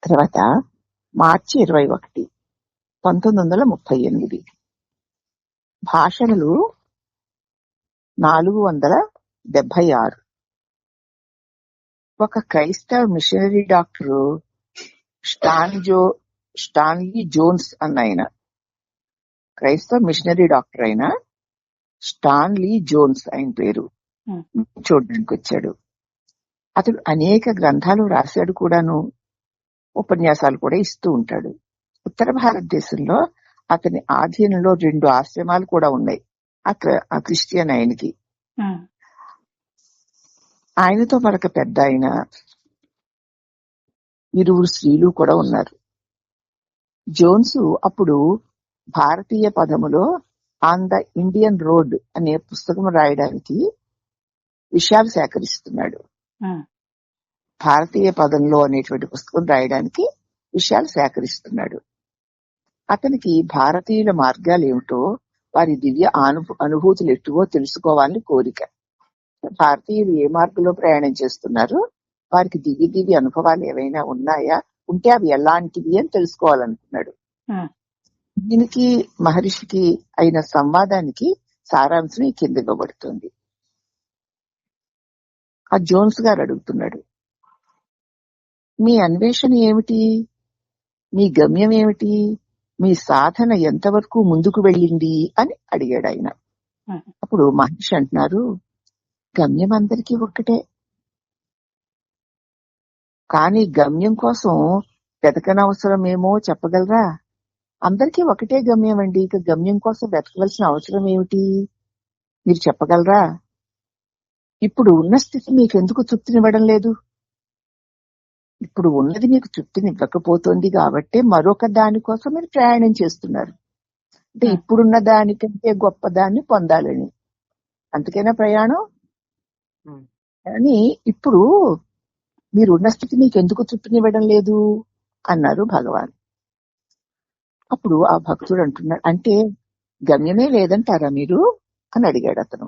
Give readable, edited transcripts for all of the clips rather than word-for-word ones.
తర్వాత మార్చి 21, 1938. భాషణలు 476. ఒక క్రైస్తవ మిషనరీ డాక్టరు స్టాన్లీ జోన్స్ అన్న ఆయన, క్రైస్తవ మిషనరీ డాక్టర్ అయిన స్టాన్లీ జోన్స్ ఆయన పేరు, చూడడానికి వచ్చాడు. అతడు అనేక గ్రంథాలు రాశాడు కూడాను, ఉపన్యాసాలు కూడా ఇస్తూ ఉంటాడు. ఉత్తర భారతదేశంలో అతని ఆధీనంలో 2 ఆశ్రమాలు కూడా ఉన్నాయి ఆ క్రిస్టియన్ ఆయనకి. ఆయనతో మరొక పెద్ద ఆయన, 2 స్త్రీలు కూడా ఉన్నారు. జోన్స్ అప్పుడు భారతీయ పదములో ఆన్ ద ఇండియన్ రోడ్ అనే పుస్తకం రాయడానికి విషయాలు సేకరిస్తున్నాడు. భారతీయ పదంలో అనేటువంటి పుస్తకం రాయడానికి విషయాలు సేకరిస్తున్నాడు. అతనికి భారతీయుల మార్గాలు ఏమిటో, వారి దివ్య అనుభూతులు ఎట్టువో తెలుసుకోవాలని కోరిక. భారతీయులు ఏ మార్గంలో ప్రయాణం చేస్తున్నారు, వారికి దివ్య అనుభవాలు ఏవైనా ఉన్నాయా, ఉంటే అవి ఎలాంటివి అని తెలుసుకోవాలనుకున్నాడు. దీనికి మహర్షికి అయిన సంవాదానికి సారాంశం ఈ కింద ఇవ్వబడుతుంది. ఆ జోన్స్ గారు అడుగుతున్నాడు, మీ అన్వేషణ ఏమిటి, మీ గమ్యం ఏమిటి, మీ సాధన ఎంతవరకు ముందుకు వెళ్ళింది అని అడిగాడు ఆయన. అప్పుడు మహర్షి అంటున్నారు, గమ్యం అందరికీ ఒక్కటే, కానీ గమ్యం కోసం వెతకనవసరమేమో చెప్పగలరా? అందరికీ ఒకటే గమ్యం అండి, ఇక గమ్యం కోసం వెతకవలసిన అవసరం ఏమిటి మీరు చెప్పగలరా? ఇప్పుడు ఉన్న స్థితి మీకెందుకు తృప్తినివ్వడం లేదు? ఇప్పుడు ఉన్నది మీకు తృప్తినివ్వకపోతుంది కాబట్టి మరొక దానికోసం మీరు ప్రయాణం చేస్తున్నారు. అంటే ఇప్పుడున్న దానికంటే గొప్ప దాన్ని పొందాలని, అందుకైనా ప్రయాణం. కానీ ఇప్పుడు మీరున్న స్థితి మీకు ఎందుకు తృప్తినివ్వడం లేదు అన్నారు భగవాన్. అప్పుడు ఆ భక్తుడు అంటున్నాడు, అంటే గమ్యమే లేదంటారా మీరు అని అడిగాడు అతను.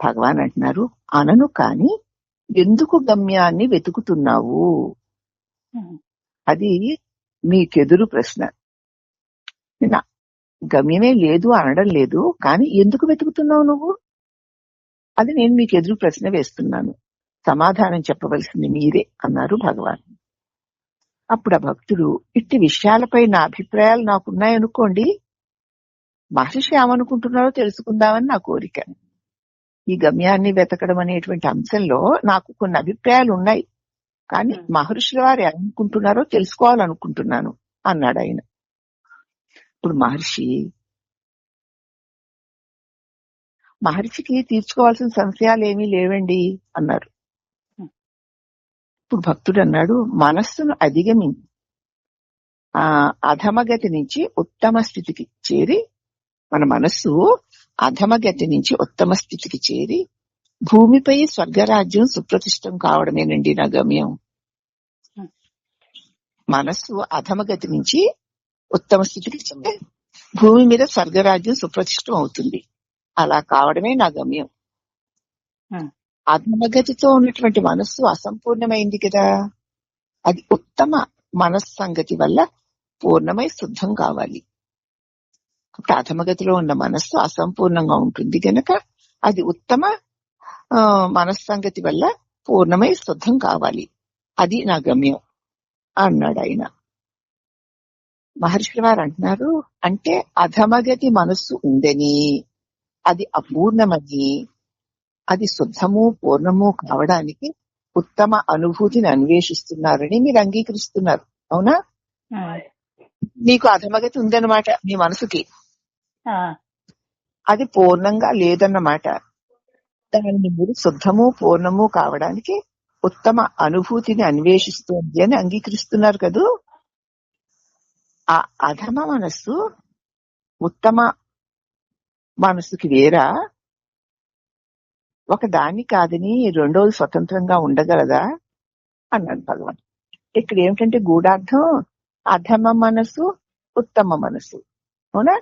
భగవాన్ అంటున్నారు, అనను కాని ఎందుకు గమ్యాన్ని వెతుకుతున్నావు, అది మీకెదురు ప్రశ్న. గమ్యమే లేదు అనడం లేదు, కానీ ఎందుకు వెతుకుతున్నావు నువ్వు, అది నేను మీకు ఎదురు ప్రశ్న వేస్తున్నాను, సమాధానం చెప్పవలసింది మీరే అన్నారు భగవాన్. అప్పుడు ఆ భక్తుడు, ఇట్టి విషయాలపై నా అభిప్రాయాలు నాకున్నాయనుకోండి, మహర్షి ఏమనుకుంటున్నారో తెలుసుకుందామని నా కోరిక. ఈ గమ్యాన్ని వెతకడం అనేటువంటి అంశంలో నాకు కొన్ని అభిప్రాయాలు ఉన్నాయి, కానీ మహర్షుల వారు ఏమనుకుంటున్నారో తెలుసుకోవాలనుకుంటున్నాను అన్నాడు ఆయన. ఇప్పుడు మహర్షికి తీర్చుకోవాల్సిన సంశయాలు ఏమీ లేవండి అన్నారు. ఇప్పుడు భక్తుడు అన్నాడు, మనస్సును అధిగమించి అధమగతి నుంచి ఉత్తమ స్థితికి చేరి, మన మనస్సు అధమగతి నుంచి ఉత్తమ స్థితికి చేరి భూమిపై స్వర్గరాజ్యం సుప్రతిష్టం కావడమేనండి నా గమ్యం. మనస్సు అధమగతి నుంచి ఉత్తమ స్థితికి చెంది భూమి మీద స్వర్గరాజ్యం సుప్రతిష్టం అవుతుంది, అలా కావడమే నా గమ్యం. అధమగతితో ఉన్నటువంటి మనస్సు అసంపూర్ణమైంది కదా, అది ఉత్తమ మనస్సంగతి వల్ల పూర్ణమై శుద్ధం కావాలి. అప్పుడు అధమగతిలో ఉన్న మనస్సు అసంపూర్ణంగా ఉంటుంది కనుక అది ఉత్తమ మనస్సంగతి వల్ల పూర్ణమై శుద్ధం కావాలి, అది నా గమ్యం అన్నాడు ఆయన. మహర్షుల వారు అంటున్నారు, అంటే అధమగతి మనస్సు ఉందని, అది అపూర్ణమని, అది శుద్ధము పూర్ణము కావడానికి ఉత్తమ అనుభూతిని అన్వేషిస్తున్నారని మీరు అంగీకరిస్తున్నారు, అవునా? మీకు అధమగతి ఉందన్నమాట మీ మనసుకి, అది పూర్ణంగా లేదన్నమాట. దాన్ని మీరు శుద్ధము పూర్ణము కావడానికి ఉత్తమ అనుభూతిని అన్వేషిస్తోంది అని అంగీకరిస్తున్నారు కదూ. ఆ అధమ మనస్సు ఉత్తమ మనస్సుకి వేరా? ఒక దాన్ని కాదని రెండోది స్వతంత్రంగా ఉండగలదా అన్నాడు భగవాన్. ఇక్కడ ఏమిటంటే గూఢార్థం అధమ మనసు ఉత్తమ మనసు, అవునా?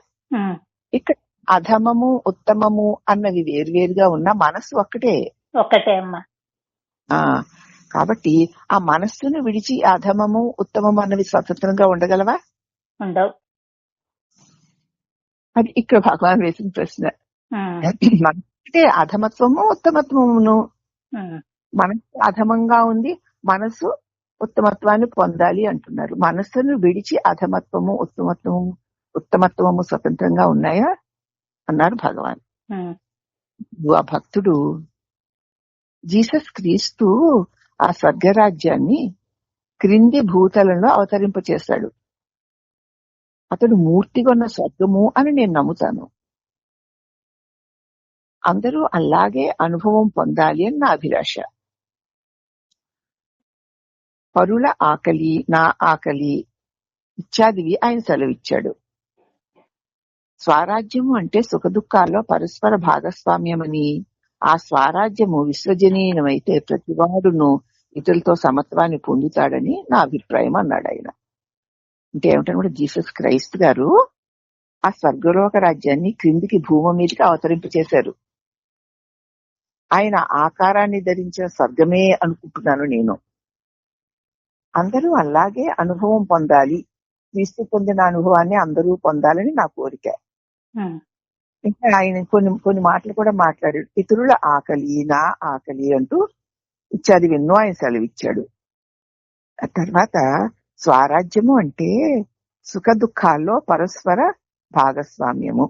ఇక్కడ అధమము ఉత్తమము అన్నవి వేరువేరుగా ఉన్న మనసు ఒక్కటే. ఒక్కటే అమ్మా. కాబట్టి ఆ మనస్సును విడిచి అధమము ఉత్తమము అన్నవి స్వతంత్రంగా ఉండగలవా? ఉండవు. అది ఇక్కడ భగవాన్ వేసిన ప్రశ్న. మనస్సు అధమత్వము ఉత్తమత్వమును, మనస్సు అధమంగా ఉంది, మనస్సు ఉత్తమత్వాన్ని పొందాలి అంటున్నారు. మనస్సును విడిచి అధమత్వము ఉత్తమత్వము స్వతంత్రంగా ఉన్నాయా అన్నారు భగవాన్. ఆ భక్తుడు జీసస్ క్రీస్తు ఆ స్వర్గరాజ్యాన్ని క్రింది భూతలంలో అవతరింపచేశాడు. అతడు మూర్తిగా ఉన్న స్వర్గము అని నేను నమ్ముతాను. అందరూ అలాగే అనుభవం పొందాలి అని నా అభిలాష. పరుల ఆకలి, నా ఆకలి ఇత్యాదివి ఆయన సెలవిచ్చాడు. స్వరాజ్యము అంటే సుఖదుఖాల్లో పరస్పర భాగస్వామ్యమని, ఆ స్వరాజ్యము విశ్వజనీయమైతే ప్రతివాడును ఇతరులతో సమత్వాన్ని పొందుతాడని నా అభిప్రాయం అన్నాడు ఆయన. అంటే ఏమిటంటే జీసస్ క్రైస్ట్ గారు ఆ స్వర్గలోక రాజ్యాన్ని క్రిందికి భూమి మీదకి అవతరింపచేశారు. ఆయన ఆకారాన్ని ధరించిన స్వర్గమే అనుకుంటున్నాను నేను. అందరూ అలాగే అనుభవం పొందాలి, క్రీస్తు పొందిన అనుభవాన్ని అందరూ పొందాలని నా కోరిక. ఇంకా ఆయన కొన్ని మాటలు కూడా మాట్లాడాడు. ఇతరుల ఆకలి, నా ఆకలి అంటూ ఇత్యాది ఎన్నో ఆయన సెలవిచ్చాడు. ఆ తర్వాత స్వరాజ్యము అంటే సుఖ దుఃఖాల్లో పరస్పర భాగస్వామ్యము.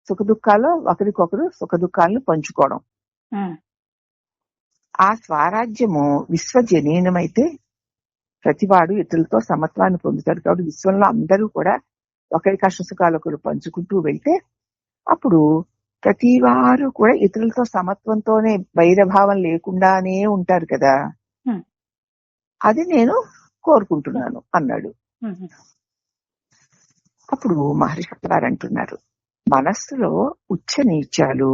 సుఖ దుఃఖాల్లో ఒకరికొకరు సుఖ దుఃఖాలను పంచుకోవడం. ఆ స్వరాజ్యము విశ్వజనీనమైతే ప్రతివాడు ఇతరులతో సమత్వాన్ని పొందుతాడు. కాబట్టి విశ్వంలో అందరూ కూడా ఒకరి కష్ట సుఖాలు ఒకరు పంచుకుంటూ వెళ్తే అప్పుడు ప్రతి వారు కూడా ఇతరులతో సమత్వంతోనే వైరభావం లేకుండానే ఉంటారు కదా. అది నేను కోరుకుంటున్నాను అన్నాడు. అప్పుడు మహర్షి గారు అంటున్నారు, మనస్సులో ఉచ్చ నీచాలు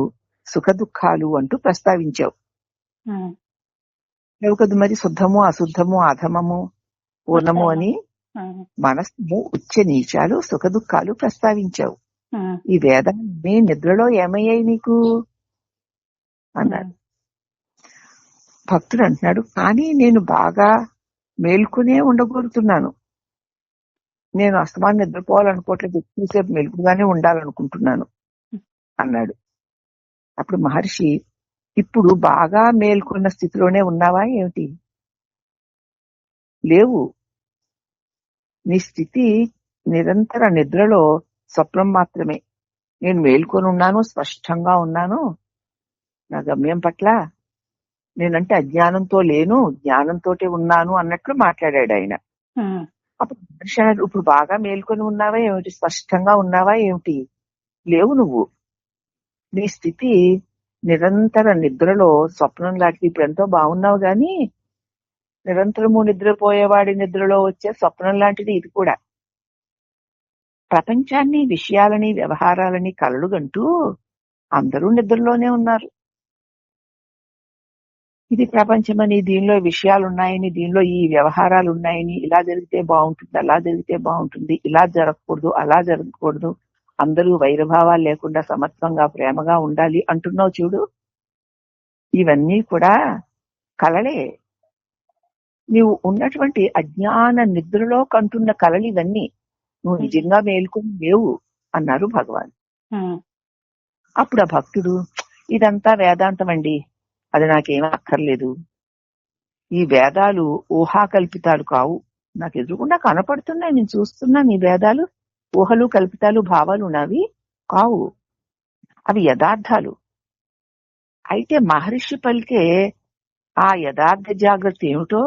సుఖ దుఃఖాలు అంటూ ప్రస్తావించావు. లేవు కదా మరి శుద్ధము అశుద్ధము అధమము పూర్ణము అని మనస్సులో ఉచ్చ నీచాలు సుఖ దుఃఖాలు ప్రస్తావించావు. ఈ వేదాన్ని నిద్రలో ఏమయ్యాయి నీకు అన్నాడు. భక్తుడు అంటున్నాడు, కానీ నేను బాగా మేల్కొనే ఉండగోరుతున్నాను. నేను అస్తమానం నిద్రపోవాలనుకోవట్లేదు, ఎక్కువసేపు మెలుగుగానే ఉండాలనుకుంటున్నాను అన్నాడు. అప్పుడు మహర్షి, ఇప్పుడు బాగా మేల్కొన్న స్థితిలోనే ఉన్నావా ఏమిటి? లేవు. నీ స్థితి నిరంతర నిద్రలో స్వప్నం మాత్రమే. నేను మేల్కొని ఉన్నాను, స్పష్టంగా ఉన్నాను, నా గమ్యం పట్ల నేనంటే అజ్ఞానంతో లేను, జ్ఞానంతో ఉన్నాను అన్నట్లు మాట్లాడాడు ఆయన. అప్పుడు మనిషి అన్నాడు, ఇప్పుడు బాగా మేల్కొని ఉన్నావా ఏమిటి? స్పష్టంగా ఉన్నావా ఏమిటి? లేవు నువ్వు. నీ స్థితి నిరంతర నిద్రలో స్వప్నం లాంటిది. ఇప్పుడు ఎంతో బాగున్నావు గాని నిరంతరము నిద్రపోయేవాడి నిద్రలో వచ్చే స్వప్నం లాంటిది ఇది కూడా. ప్రపంచాన్ని, విషయాలని, వ్యవహారాలని కలలుగంటూ అందరూ నిద్రలోనే ఉన్నారు. ఇది ప్రపంచమని, దీనిలో విషయాలు ఉన్నాయని, దీనిలో ఈ వ్యవహారాలు ఉన్నాయని, ఇలా జరిగితే బాగుంటుంది, అలా జరిగితే బాగుంటుంది, ఇలా జరగకూడదు, అలా జరగకూడదు, అందరూ వైరభావాలు లేకుండా సమత్వంగా ప్రేమగా ఉండాలి అంటున్నావు చూడు. ఇవన్నీ కూడా కలలే. నీవు ఉన్నటువంటి అజ్ఞాన నిద్రలో కంటున్న కలలు ఇవన్నీ. నువ్వు నిజంగా మేల్కొని లేవు అన్నారు భగవాన్. అప్పుడు ఆ భక్తుడు, ఇదంతా వేదాంతం అండి, అది నాకేమీ అక్కర్లేదు. ఈ వేదాలు ఊహాకల్పితాలు కావు, నాకు ఎదురుకుండా కనపడుతున్నాయి, నేను చూస్తున్నాను. ఈ వేదాలు ఊహలు, కల్పితాలు, భావాలు ఉన్నవి కావు, అవి యథార్థాలు. అయితే మహర్షి పలికే ఆ యథార్థ జాగ్రత్త ఏమిటో,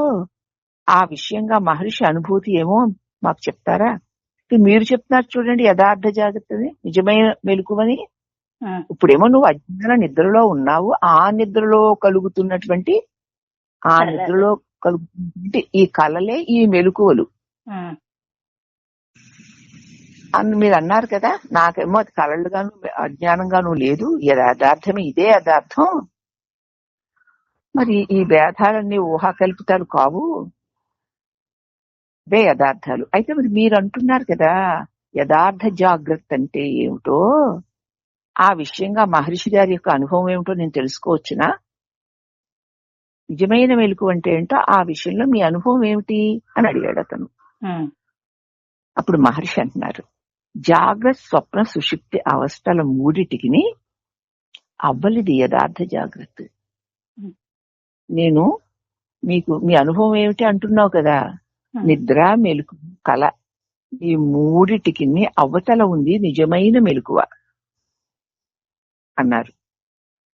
ఆ విషయంగా మహర్షి అనుభూతి ఏమో మాకు చెప్తారా? మీరు చెప్తున్నారు చూడండి, యథార్థ జాగ్రత్తని, నిజమైన మెలకువని. ఇప్పుడేమో నువ్వు అజ్ఞాన నిద్రలో ఉన్నావు, ఆ నిద్రలో కలుగుతున్నటువంటి ఈ కలలే ఈ మెలకువలు అని మీరు అన్నారు కదా. నాకేమో అది కలలుగాను అజ్ఞానంగాను లేదు, యథార్థమే, ఇదే యథార్థం. మరి ఈ భేదాలన్నీ ఊహాకల్పితాలు కావు, ఇదే యథార్థాలు. అయితే మరి మీరు అంటున్నారు కదా యథార్థ జాగ్రత్త అంటే ఏమిటో, ఆ విషయంగా మహర్షి గారి యొక్క అనుభవం ఏమిటో నేను తెలుసుకోవచ్చునా? నిజమైన మెలకు అంటే ఏంటో ఆ విషయంలో మీ అనుభవం ఏమిటి అని అడిగాడు అతను. అప్పుడు మహర్షి అంటున్నారు, జాగ్రత్త స్వప్న సుషుప్తి అవస్థల మూడిటికి అవ్వలిది యథార్థ జాగ్రత్త. నేను మీకు మీ అనుభవం ఏమిటి అంటున్నావు కదా, నిద్ర మెలకు కల ఈ మూడిటికి అవతల ఉంది నిజమైన మెలకువ అన్నారు.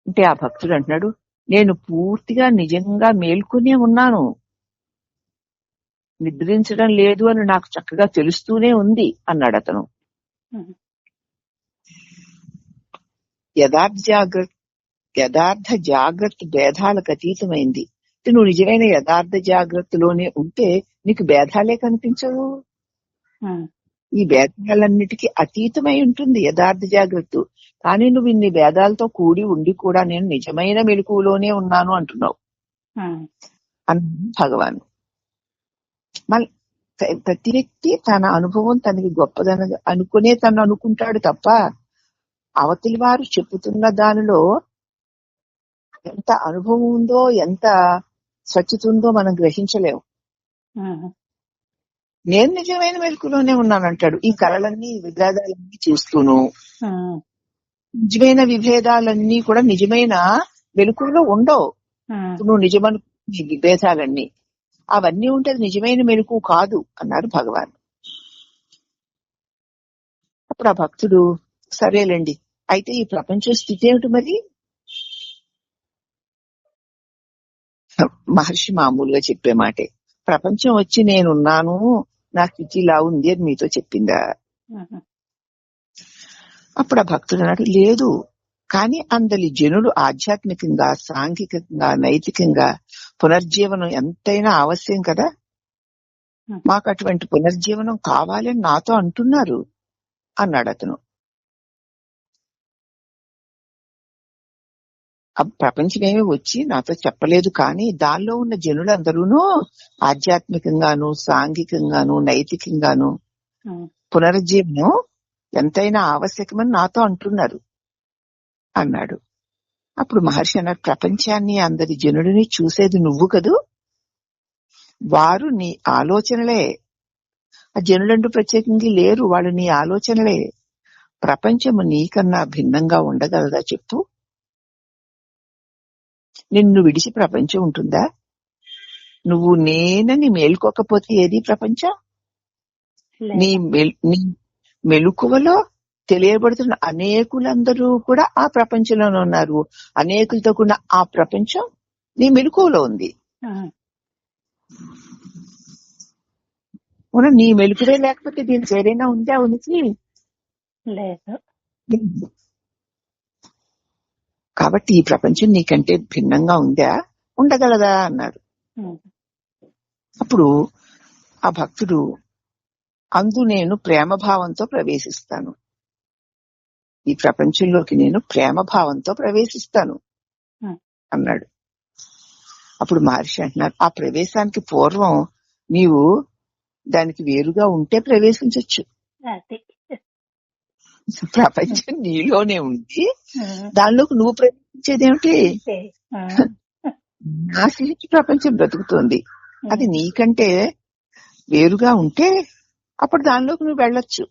అంటే ఆ భక్తుడు అంటున్నాడు, నేను పూర్తిగా నిజంగా మేల్కొనే ఉన్నాను, నిద్రించడం లేదు అని నాకు చక్కగా తెలుస్తూనే ఉంది అన్నాడు అతను. యథార్థ జాగ్రత్త భేదాలకు అతీతమైంది. నువ్వు నిజమైన యథార్థ జాగ్రత్తలోనే ఉంటే నీకు భేదాలే కనిపించవు. ఈ భేదాలన్నిటికీ అతీతమై ఉంటుంది యథార్థ జాగ్రత్త. కానీ నువ్వు ఇన్ని భేదాలతో కూడి ఉండి కూడా నేను నిజమైన మెలకువలోనే ఉన్నాను అంటున్నావు అన్న భగవాన్. మళ్ళీ ప్రతి వ్యక్తి తన అనుభవం తనకి గొప్పదని అనుకునే తను అనుకుంటాడు తప్ప అవతలి వారు చెప్పుతున్న దానిలో ఎంత అనుభవం ఉందో ఎంత స్వచ్ఛత ఉందో మనం గ్రహించలేము. నేను నిజమైన మెలకులోనే ఉన్నానంటాడు. ఈ కళలన్నీ విభేదాలన్నీ చూస్తూను నిజమైన విభేదాలన్నీ కూడా నిజమైన మెలకులో ఉండవు. నువ్వు నిజమను విభేదాలన్నీ అవన్నీ ఉంటే నిజమైన మెలకు కాదు అన్నారు భగవాన్. అప్పుడు ఆ భక్తుడు సరేలేండి, అయితే ఈ ప్రపంచ స్థితి ఏమిటి మరి? మహర్షి మామూలుగా చెప్పే మాటే, ప్రపంచం వచ్చి నేనున్నాను నా స్థితి ఇలా ఉంది అని మీతో చెప్పిందా? అప్పుడు ఆ భక్తుడు అన్నాడు, లేదు, కానీ అందరి జనులు ఆధ్యాత్మికంగా సాంఘికంగా నైతికంగా పునర్జీవనం ఎంతైనా ఆవశ్యం కదా, మాకు అటువంటి పునర్జీవనం కావాలని నాతో అంటున్నారు అన్నాడు అతను. ప్రపంచమేమి వచ్చి నాతో చెప్పలేదు, కానీ దానిలో ఉన్న జనులందరూనూ ఆధ్యాత్మికంగాను సాంఘికంగాను నైతికంగాను పునరుజ్జీవనం ఎంతైనా ఆవశ్యకమని నాతో అంటున్నారు అన్నాడు. అప్పుడు మహర్షి అన్నాడు, ప్రపంచాన్ని అందరి జనుడిని చూసేది నువ్వు కదూ, వారు నీ ఆలోచనలే. ఆ జనులంటూ ప్రత్యేకంగా లేరు, వాళ్ళు నీ ఆలోచనలే. ప్రపంచము నీకన్నా భిన్నంగా ఉండగలదా చెప్పు? నిన్ను విడిచి ప్రపంచం ఉంటుందా? నువ్వు నేనని మేల్కోకపోతే ఏది ప్రపంచం? నీ మెలకువలో తెలియబడుతున్న అనేకులందరూ కూడా ఆ ప్రపంచంలోనే ఉన్నారు. అనేకులతో కూడా ఆ ప్రపంచం నీ మెలకువలో ఉంది. నీ మెలకువే లేకపోతే దీనికి ఏదైనా ఉందా ఉనికి? లేదు. కాబట్టి ఈ ప్రపంచం నీకంటే భిన్నంగా ఉందా, ఉండగలదా అన్నాడు. అప్పుడు ఆ భక్తుడు, అందు నేను ప్రేమభావంతో ప్రవేశిస్తాను, ఈ ప్రపంచంలోకి నేను ప్రేమభావంతో ప్రవేశిస్తాను అన్నాడు. అప్పుడు మహర్షి అంటున్నారు, ఆ ప్రవేశానికి పూర్వం నీవు దానికి వేరుగా ఉంటే ప్రవేశించవచ్చు. ప్రపంచం నీలోనే ఉంది, దానిలోకి నువ్వు ప్రవేశించేదేమిటి? నాశించి ప్రపంచం బ్రతుకుతోంది, అది నీకంటే వేరుగా ఉంటే అప్పుడు దానిలోకి నువ్వు వెళ్ళొచ్చు,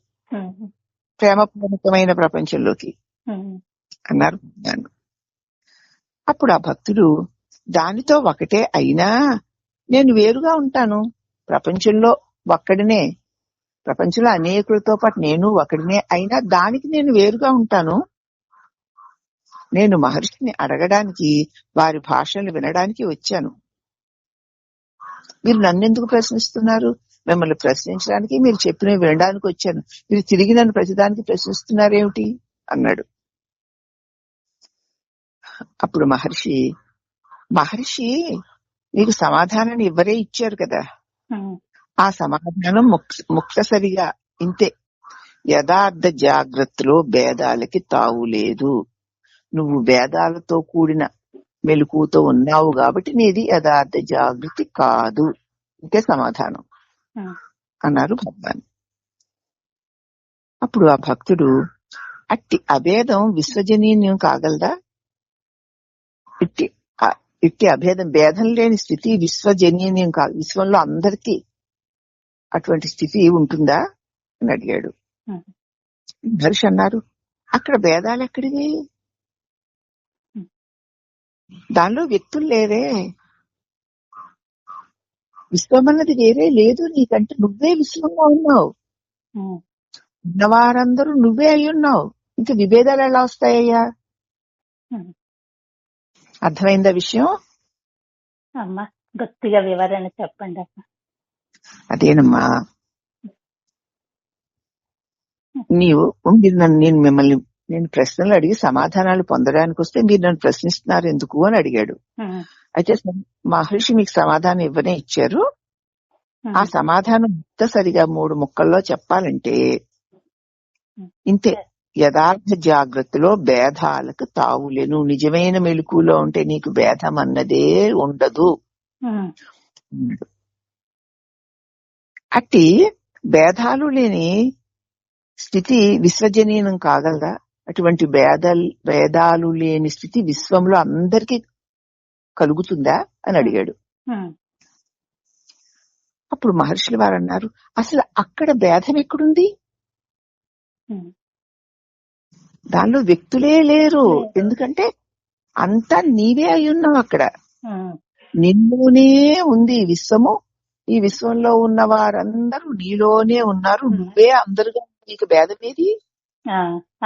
ప్రేమపూర్వకమైన ప్రపంచంలోకి అన్నారు. అప్పుడు ఆ భక్తుడు, దానితో ఒకటే అయినా నేను వేరుగా ఉంటాను, ప్రపంచంలో ఒక్కడినే, ప్రపంచంలో అనేకులతో పాటు నేను ఒకడినే అయినా దానికి నేను వేరుగా ఉంటాను. నేను మహర్షిని అడగడానికి వారి భాషలు వినడానికి వచ్చాను. మీరు నన్నెందుకు ప్రశ్నిస్తున్నారు? మిమ్మల్ని ప్రశ్నించడానికి, మీరు చెప్పినవి వినడానికి వచ్చాను. మీరు తిరిగి నన్ను ప్రతిదానికి ప్రశ్నిస్తున్నారేమిటి అన్నాడు. అప్పుడు మహర్షి మీకు సమాధానాన్ని ఇవ్వరే ఇచ్చారు కదా, ఆ సమాధానం ముక్తసరిగా ఇంతే, యథార్థ జాగ్రత్తలో భేదాలకి తావు లేదు, నువ్వు భేదాలతో కూడిన మెలకువతో ఉన్నావు కాబట్టి నీది యథార్థ జాగృతి కాదు, ఇంతే సమాధానం అన్నారు భగవాన్. అప్పుడు ఆ భక్తుడు, అట్టి అభేదం విశ్వజనీయం కాగలదా? ఇట్టి అభేదం, భేదం లేని స్థితి విశ్వజనీయం కాదు. విశ్వంలో అందరికీ అటువంటి స్థితి ఉంటుందా అని అడిగాడు. మహర్షి అన్నారు, అక్కడ భేదాలు ఎక్కడివి? దానిలో వ్యక్తులు లేరే. విశ్వం అన్నది వేరే లేదు. నీకంటే నువ్వే విశ్వంగా ఉన్నావు. ఉన్నవారందరూ నువ్వే అయి ఉన్నావు. ఇంకా విభేదాలు ఎలా వస్తాయ్యా? అర్థమైందా విషయం? అమ్మా గట్టిగా వివరణ చెప్పండి అమ్మా. అదేనమ్మా, నేను ప్రశ్నలు అడిగి సమాధానాలు పొందడానికి వస్తే మీరు నన్ను ప్రశ్నిస్తున్నారు ఎందుకు అని అడిగాడు. అయితే మహర్షి మీకు సమాధానం ఇవ్వనే ఇచ్చారు. ఆ సమాధానం సరిగా 3 ముక్కల్లో చెప్పాలంటే ఇంతే. యథార్థ జాగ్రత్తలో భేదాలకు తావులేను. నిజమైన మెలకులో ఉంటే నీకు భేదం అన్నదే ఉండదు. అట్టి భేదాలు లేని స్థితి విశ్వజనీయం కాగలదా? అటువంటి భేదాలు లేని స్థితి విశ్వంలో అందరికీ కలుగుతుందా అని అడిగాడు. అప్పుడు మహర్షులు వారు అన్నారు, అసలు అక్కడ భేదం ఎక్కడుంది? దానిలో వ్యక్తులే లేరు. ఎందుకంటే అంతా నీవే అయి ఉన్నావు. అక్కడ నిన్నునే ఉంది విశ్వము. ఈ విశ్వంలో ఉన్న వారందరూ నీలోనే ఉన్నారు. నువ్వే అందరుగా. నీకు భేదం ఏది?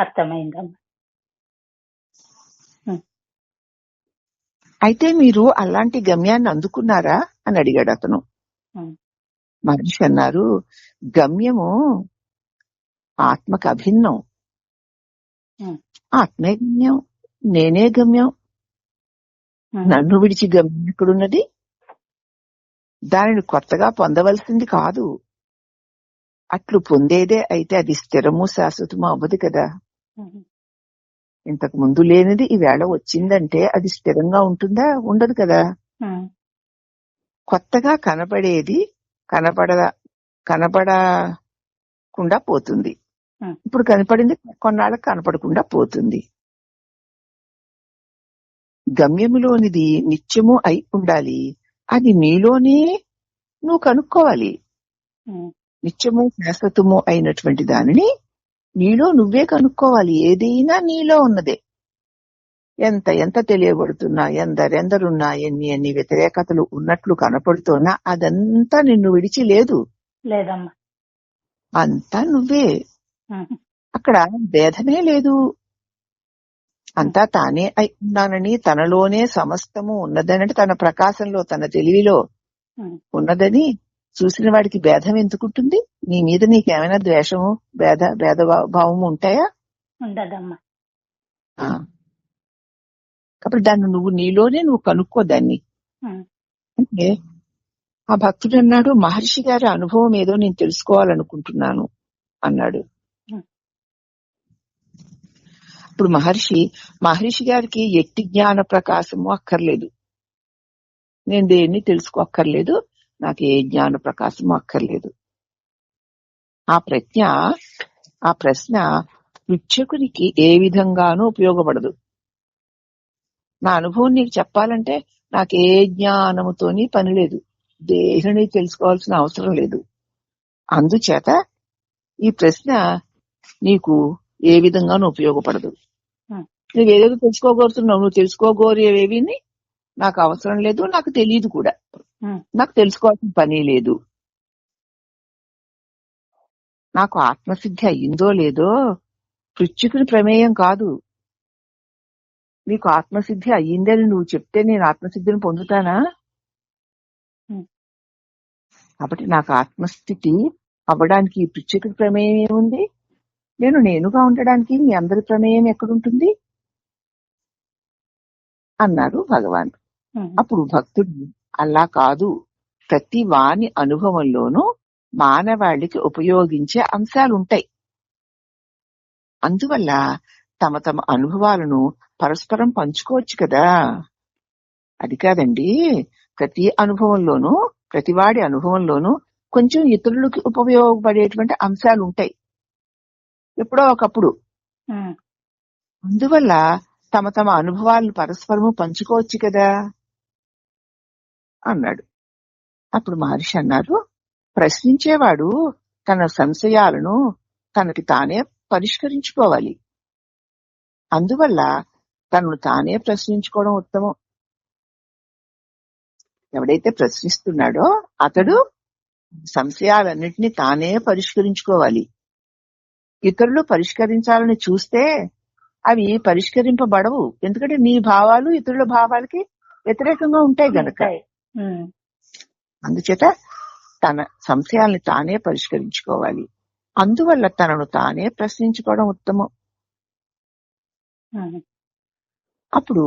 అర్థమైందమ్మా. అయితే మీరు అలాంటి గమ్యాన్ని అందుకున్నారా అని అడిగాడు అతను. మహర్షి అన్నారు, గమ్యము ఆత్మకు అభిన్నం. ఆత్మే గమ్యం, నేనే గమ్యం. నన్ను విడిచి గమ్యం ఎక్కడున్నది? దానిని కొత్తగా పొందవలసింది కాదు. అట్లు పొందేదే అయితే అది స్థిరము శాశ్వతము అవ్వదు కదా. ఇంతకు ముందు లేనిది ఈవేళ వచ్చిందంటే అది స్థిరంగా ఉంటుందా? ఉండదు కదా. కొత్తగా కనపడేది కనపడకుండా పోతుంది. ఇప్పుడు కనపడింది కొన్నాళ్ళకి కనపడకుండా పోతుంది. గమ్యములోనిది నిత్యము అయి ఉండాలి. అది నీలోనే నువ్వు కనుక్కోవాలి. నిత్యము శాశ్వతము అయినటువంటి దానిని నీలో నువ్వే కనుక్కోవాలి. ఏదైనా నీలో ఉన్నదే. ఎంత తెలియబడుతున్నా, ఎందరున్నా, ఎన్ని వ్యతిరేకతలు ఉన్నట్లు కనపడుతున్నా అదంతా నిన్ను విడిచి లేదు. అంతా నువ్వే. అక్కడ భేదమే లేదు. అంతా తానే అయి ఉన్నానని, తనలోనే సమస్తము ఉన్నదనంటే తన ప్రకాశంలో, తన తెలివిలో ఉన్నదని చూసిన వాడికి భేదం ఎందుకుంటుంది? నీ మీద నీకేమైనా ద్వేషము, భేద భావము ఉంటాయా? ఉండదమ్మా. కాబట్టి దాన్ని నీలోనే నువ్వు కనుక్కో దాన్ని. అంటే ఆ భక్తుడు అన్నాడు, మహర్షి గారి అనుభవం ఏదో నేను తెలుసుకోవాలనుకుంటున్నాను అన్నాడు. ఇప్పుడు మహర్షి గారికి ఎట్టి జ్ఞాన ప్రకాశము అక్కర్లేదు. నేను దేన్ని తెలుసుకోక్కర్లేదు, నాకు ఏ జ్ఞాన ప్రకాశము అక్కర్లేదు. ఆ ప్రశ్న పృచ్ఛకునికి ఏ విధంగానూ ఉపయోగపడదు. నా అనుభవం నీకు చెప్పాలంటే నాకు ఏ జ్ఞానముతోని పని లేదు, దేనిని తెలుసుకోవాల్సిన అవసరం లేదు. అందుచేత ఈ ప్రశ్న నీకు ఏ విధంగానూ ఉపయోగపడదు. నువ్వేదో తెలుసుకోగోరుతున్నావు, నువ్వు తెలుసుకోగోరేవేవి నాకు అవసరం లేదు, నాకు తెలియదు కూడా. నాకు తెలుసుకోవాల్సిన పని లేదు. నాకు ఆత్మసిద్ధి అయ్యిందో లేదో పృచ్ఛకుని ప్రమేయం కాదు. నీకు ఆత్మసిద్ధి అయ్యిందని నువ్వు చెప్తే నేను ఆత్మసిద్ధిని పొందుతానా? కాబట్టి నాకు ఆత్మస్థితి అవ్వడానికి పృచ్ఛకుని ప్రమేయం ఏముంది? నేనుగా ఉండడానికి మీ అందరి ప్రమేయం ఎక్కడుంటుంది అన్నారు భగవాన్. అప్పుడు భక్తుడు, అలా కాదు, ప్రతి వాని అనుభవంలోనూ మానవాళికి ఉపయోగించే అంశాలుంటాయి. అందువల్ల తమ అనుభవాలను పరస్పరం పంచుకోవచ్చు కదా. అది కాదండి, ప్రతివాడి అనుభవంలోనూ కొంచెం ఇతరులకి ఉపయోగపడేటువంటి అంశాలు ఉంటాయి ఎప్పుడో ఒకప్పుడు. అందువల్ల తమ అనుభవాలను పరస్పరము పంచుకోవచ్చు కదా. అన్నాడు. అప్పుడు మహర్షి అన్నారు, ప్రశ్నించేవాడు తన సంశయాలను తనకి తానే పరిష్కరించుకోవాలి. అందువల్ల తనను తానే ప్రశ్నించుకోవడం ఉత్తమం. ఎవడైతే ప్రశ్నిస్తున్నాడో అతడు సంశయాలన్నింటినీ తానే పరిష్కరించుకోవాలి. ఇతరులు పరిష్కరించాలని చూస్తే అవి పరిష్కరింపబడవు. ఎందుకంటే నీ భావాలు ఇతరుల భావాలకి వ్యతిరేకంగా ఉంటాయి గనక. అందుచేత తన సంశయాల్ని తానే పరిష్కరించుకోవాలి. అందువల్ల తనను తానే ప్రశ్నించుకోవడం ఉత్తమం. అప్పుడు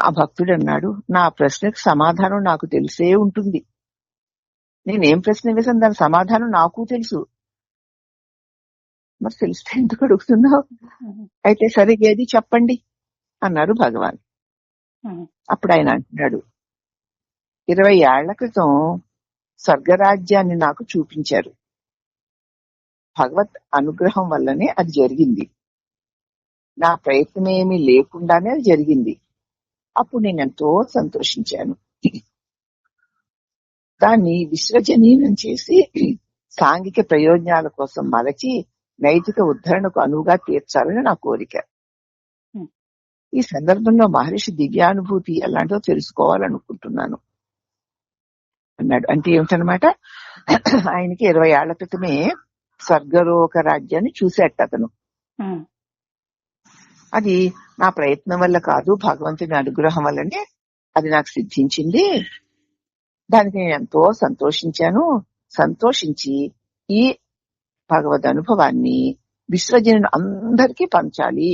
ఆ భక్తుడు అన్నాడు, నా ప్రశ్నకు సమాధానం నాకు తెలిసే ఉంటుంది. నేనేం ప్రశ్న వేసాను దాని సమాధానం నాకు తెలుసు. మరి తెలిస్తే ఎందుకు అడుగుతున్నావు? అయితే సరే ఏది చెప్పండి అన్నారు భగవాన్. అప్పుడు ఆయన అంటున్నాడు, 20 ఏళ్ల క్రితం స్వర్గరాజ్యాన్ని నాకు చూపించారు. భగవత్ అనుగ్రహం వల్లనే అది జరిగింది. నా ప్రయత్నమేమీ లేకుండానే అది జరిగింది. అప్పుడు నేను ఎంతో సంతోషించాను. దాన్ని విశ్వజనీనం చేసి సాంఘిక ప్రయోజనాల కోసం మలచి నైతిక ఉద్ధరణకు అనువుగా తీర్చాలని నా కోరిక. ఈ సందర్భంలో మహర్షి దివ్యానుభూతి ఎలాంటిదో తెలుసుకోవాలనుకుంటున్నాను అన్నాడు. అంటే ఏమిటనమాట, ఆయనకి 20 ఏళ్ల క్రితమే స్వర్గలోక రాజ్యాన్ని చూసేట అతను. అది నా ప్రయత్నం వల్ల కాదు, భగవంతుని అనుగ్రహం వల్లనే అది నాకు సిద్ధించింది. దానికి నేను ఎంతో సంతోషించాను. సంతోషించి ఈ భగవద్ అనుభవాన్ని విశ్వజనులు అందరికీ పంచాలి,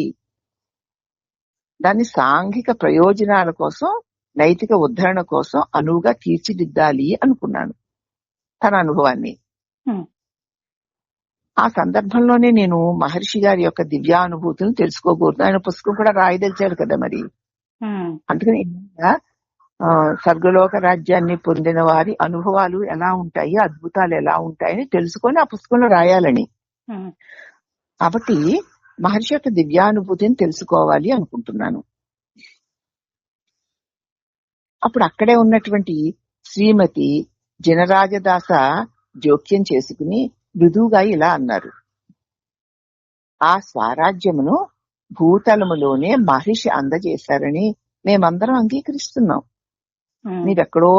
దాన్ని సాంఘిక ప్రయోజనాల కోసం నైతిక ఉద్ధరణ కోసం అనువుగా తీర్చిదిద్దాలి అనుకున్నాను తన అనుభవాన్ని. ఆ సందర్భంలోనే నేను మహర్షి గారి యొక్క దివ్యానుభూతులను తెలుసుకోకూడదు. ఆయన పుస్తకం కూడా రాయదలిచాడు కదా మరి. అందుకని స్వర్గలోక రాజ్యాన్ని పొందిన వారి అనుభవాలు ఎలా ఉంటాయి, అద్భుతాలు ఎలా ఉంటాయని తెలుసుకొని ఆ పుస్తకంలో రాయాలని. కాబట్టి మహర్షి యొక్క దివ్యానుభూతిని తెలుసుకోవాలి అనుకుంటున్నాను. అప్పుడు అక్కడే ఉన్నటువంటి శ్రీమతి జనరాజదాస జోక్యం చేసుకుని మృదువుగా ఇలా అన్నారు, ఆ స్వరాజ్యమును భూతలములోనే మహర్షి అందజేశారని మేమందరం అంగీకరిస్తున్నాం. మీరెక్కడో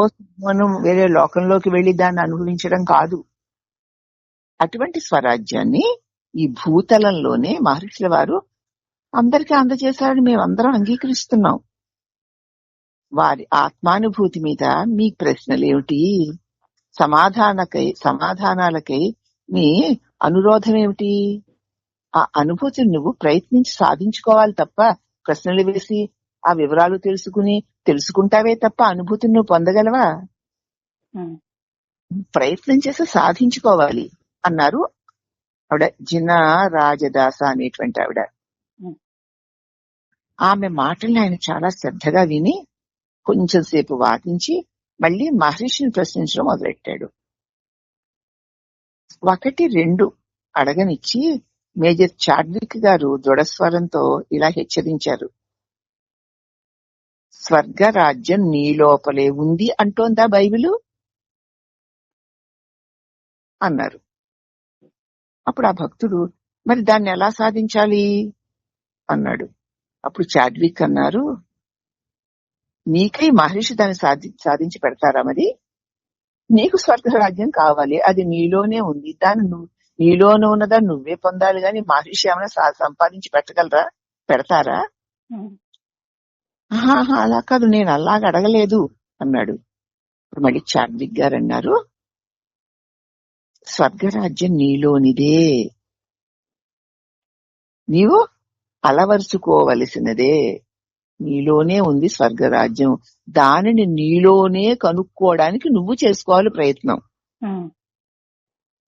మనం వేరే లోకంలోకి వెళ్లి దాన్ని అనుభవించడం కాదు. అటువంటి స్వరాజ్యాన్ని ఈ భూతలంలోనే మహర్షుల వారు అందరికీ అందజేశారని మేమందరం అంగీకరిస్తున్నాం. వారి ఆత్మానుభూతి మీద మీ ప్రశ్నలేమిటి? సమాధానాలకై మీ అనురోధం ఏమిటి? ఆ అనుభూతిని నువ్వు ప్రయత్నించి సాధించుకోవాలి తప్ప ప్రశ్నలు వేసి ఆ వివరాలు తెలుసుకుంటావే తప్ప అనుభూతిని నువ్వు పొందగలవా? ప్రయత్నం చేసి సాధించుకోవాలి అన్నారు ఆవిడ, జిన రాజదాస అనేటువంటి ఆవిడ. ఆమె మాటల్ని ఆయన చాలా శ్రద్ధగా విని కొంచెం సేపు వాదించి మళ్ళీ మహర్షిని ప్రశ్నించడం మొదలెట్టాడు. 1-2 అడగనిచ్చి మేజర్ చాడ్విక్ గారు దృఢస్వరంతో ఇలా హెచ్చరించారు, స్వర్గరాజ్యం నీ లోపలే ఉంది అంటోందా బైబిలు అన్నారు. అప్పుడు ఆ భక్తుడు, మరి దాన్ని ఎలా సాధించాలి అన్నాడు. అప్పుడు చాడ్విక్ అన్నారు, నీకై మహర్షి దాన్ని సాధించి పెడతారా? మరి నీకు స్వర్గరాజ్యం కావాలి, అది నీలోనే ఉంది, దాన్ని నీలోనే ఉన్నదా నువ్వే పొందాలి గాని మహర్షి ఏమైనా సంపాదించి పెడతారా? అలా కాదు, నేను అలాగ అడగలేదు అన్నాడు. ఇప్పుడు మళ్ళీ చాడ్విక్ గారు అన్నారు, స్వర్గరాజ్యం నీలోనిదే, నీవు అలవరుచుకోవలసినదే, నీలోనే ఉంది స్వర్గరాజ్యం, దానిని నీలోనే కనుక్కోవడానికి నువ్వు చేసుకోవాలి ప్రయత్నం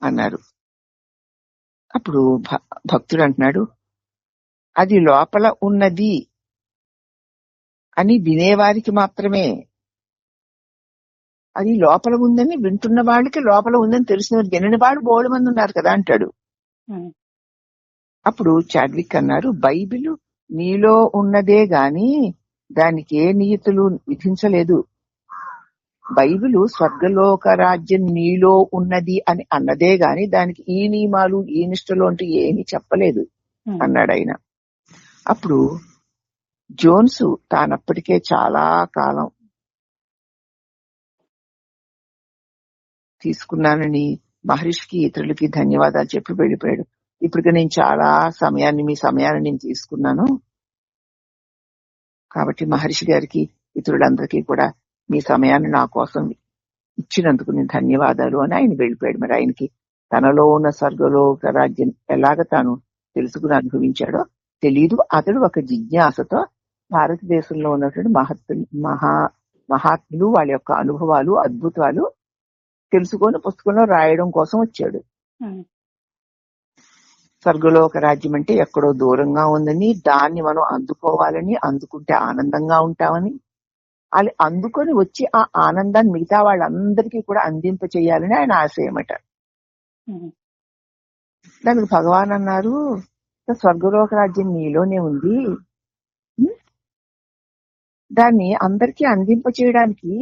అన్నారు. అప్పుడు భక్తుడు అంటున్నాడు, అది లోపల ఉన్నది అని వినేవారికి మాత్రమే, అది లోపల ఉందని వింటున్న వాళ్ళకి లోపల ఉందని తెలిసిన వినని వాడు బోడు మంది ఉన్నారు కదా అంటాడు. అప్పుడు చాడ్విక్ అన్నారు, బైబిల్ నీలో ఉన్నదే గాని దానికి ఏ నియతులు విధించలేదు. బైబిలు స్వర్గలోక రాజ్యం నీలో ఉన్నది అని అన్నదే గాని దానికి ఈ నియమాలు ఈ నిష్టలు అంటూ ఏమీ చెప్పలేదు అన్నాడు ఆయన. అప్పుడు జోన్స్ తానప్పటికే చాలా కాలం తీసుకున్నానని మహర్షికి ఇతరులకి ధన్యవాదాలు చెప్పి వెళ్ళిపోయాడు. ఇప్పుడు నేను చాలా మీ సమయాన్ని నేను తీసుకున్నాను కాబట్టి మహర్షి గారికి ఇతరులందరికీ కూడా మీ సమయాన్ని నా కోసం ఇచ్చినందుకు నేను ధన్యవాదాలు అని ఆయన వెళ్ళిపోయాడు. మరి ఆయనకి తనలో ఉన్న స్వర్గలోక రాజ్యం ఎలాగ తాను తెలుసుకుని అనుభవించాడో తెలీదు. అతడు ఒక జిజ్ఞాసతో భారతదేశంలో ఉన్నటువంటి మహాత్ములు వాళ్ళ యొక్క అనుభవాలు అద్భుతాలు తెలుసుకొని పుస్తకంలో రాయడం కోసం వచ్చాడు. స్వర్గలోక రాజ్యం అంటే ఎక్కడో దూరంగా ఉందని, దాన్ని మనం అందుకోవాలని, అందుకుంటే ఆనందంగా ఉంటామని, అది అందుకొని వచ్చి ఆ ఆనందాన్ని మిగతా వాళ్ళందరికీ కూడా అందింప చేయాలని ఆయన ఆశయమట. దానికి భగవాన్ అన్నారు, స్వర్గలోక రాజ్యం నీలోనే ఉంది, దాన్ని అందరికీ అందింప చేయడానికి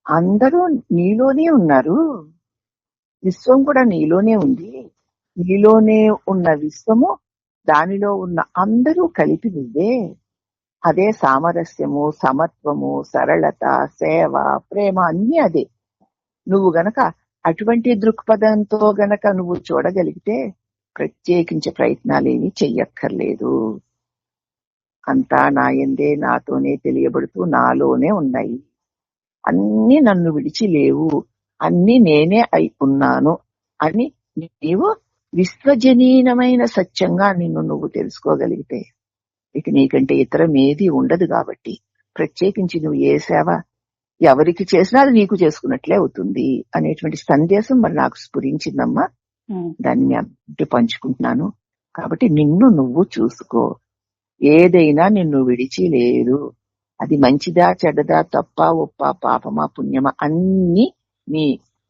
అందరూ నీలోనే ఉన్నారు, విశ్వం కూడా నీలోనే ఉంది, నీలోనే ఉన్న విశ్వము దానిలో ఉన్న అందరూ కలిపి నువ్వే. అదే సామరస్యము, సమత్వము, సరళత, సేవ, ప్రేమ అన్ని అదే. నువ్వు గనక అటువంటి దృక్పథంతో గనక నువ్వు చూడగలిగితే ప్రత్యేకించే ప్రయత్నాలేమీ చెయ్యక్కర్లేదు. అంతా నాయందే నాతోనే తెలియబడుతూ నాలోనే ఉన్నాయి, అన్ని నన్ను విడిచి లేవు, అన్ని నేనే అయి ఉన్నాను అని నీవు విశ్వజనీనమైన సత్యంగా నిన్ను నువ్వు తెలుసుకోగలిగితే ఇక నీకంటే ఇతరం ఏది ఉండదు. కాబట్టి ప్రత్యేకించి నువ్వు ఏ సేవ ఎవరికి చేసినా అది నీకు చేసుకున్నట్లే అవుతుంది అనేటువంటి సందేశం మరి నాకు స్ఫురించిందమ్మా. దాన్ని నేను పంచుకుంటున్నాను. కాబట్టి నిన్ను నువ్వు చూసుకో, ఏదైనా నిన్ను విడిచి లేదు. అది మంచిదా చెడ్డదా, తప్ప ఒప్ప, పాపమా పుణ్యమా అన్ని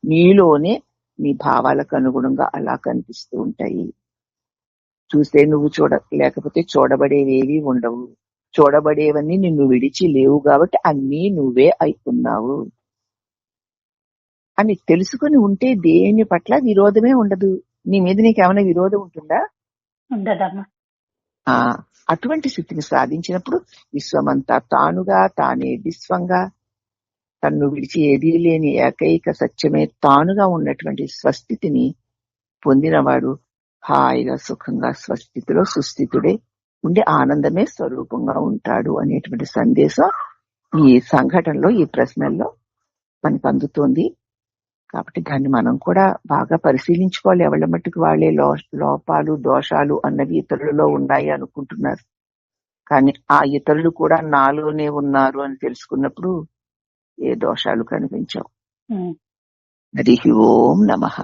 నీలోనే నీ భావాలకు అనుగుణంగా అలా కనిపిస్తూ ఉంటాయి. చూస్తే నువ్వు లేకపోతే చూడబడేవేవి ఉండవు. చూడబడేవన్నీ నిన్ను విడిచి లేవు కాబట్టి అన్నీ నువ్వే అవుతున్నావు అని తెలుసుకుని ఉంటే దేని పట్ల విరోధమే ఉండదు. నీ మీద నీకేమైనా విరోధం ఉంటుందా? ఉండదమ్మా. అటువంటి స్థితిని సాధించినప్పుడు విశ్వమంతా తానుగా, తానే విశ్వంగా, తన్ను విడిచి ఏదీ లేని ఏకైక సత్యమే తానుగా ఉన్నటువంటి స్వస్థితిని పొందినవాడు హాయిగా సుఖంగా స్వస్థితిలో సుస్థితుడే ఉండే ఆనందమే స్వరూపంగా ఉంటాడు అనేటువంటి సందేశం ఈ సంఘటనలో, ఈ ప్రశ్నల్లో మనకు అందుతోంది. కాబట్టి దాన్ని మనం కూడా బాగా పరిశీలించుకోవాలి. ఎవరి మట్టుకు వాళ్ళే లోపాలు దోషాలు అన్నవి ఇతరులలో ఉన్నాయి అనుకుంటున్నారు, కానీ ఆ ఇతరులు కూడా నాలోనే ఉన్నారు అని తెలుసుకున్నప్పుడు ఏ దోషాలు కనిపించవు. హరి ఓం నమః.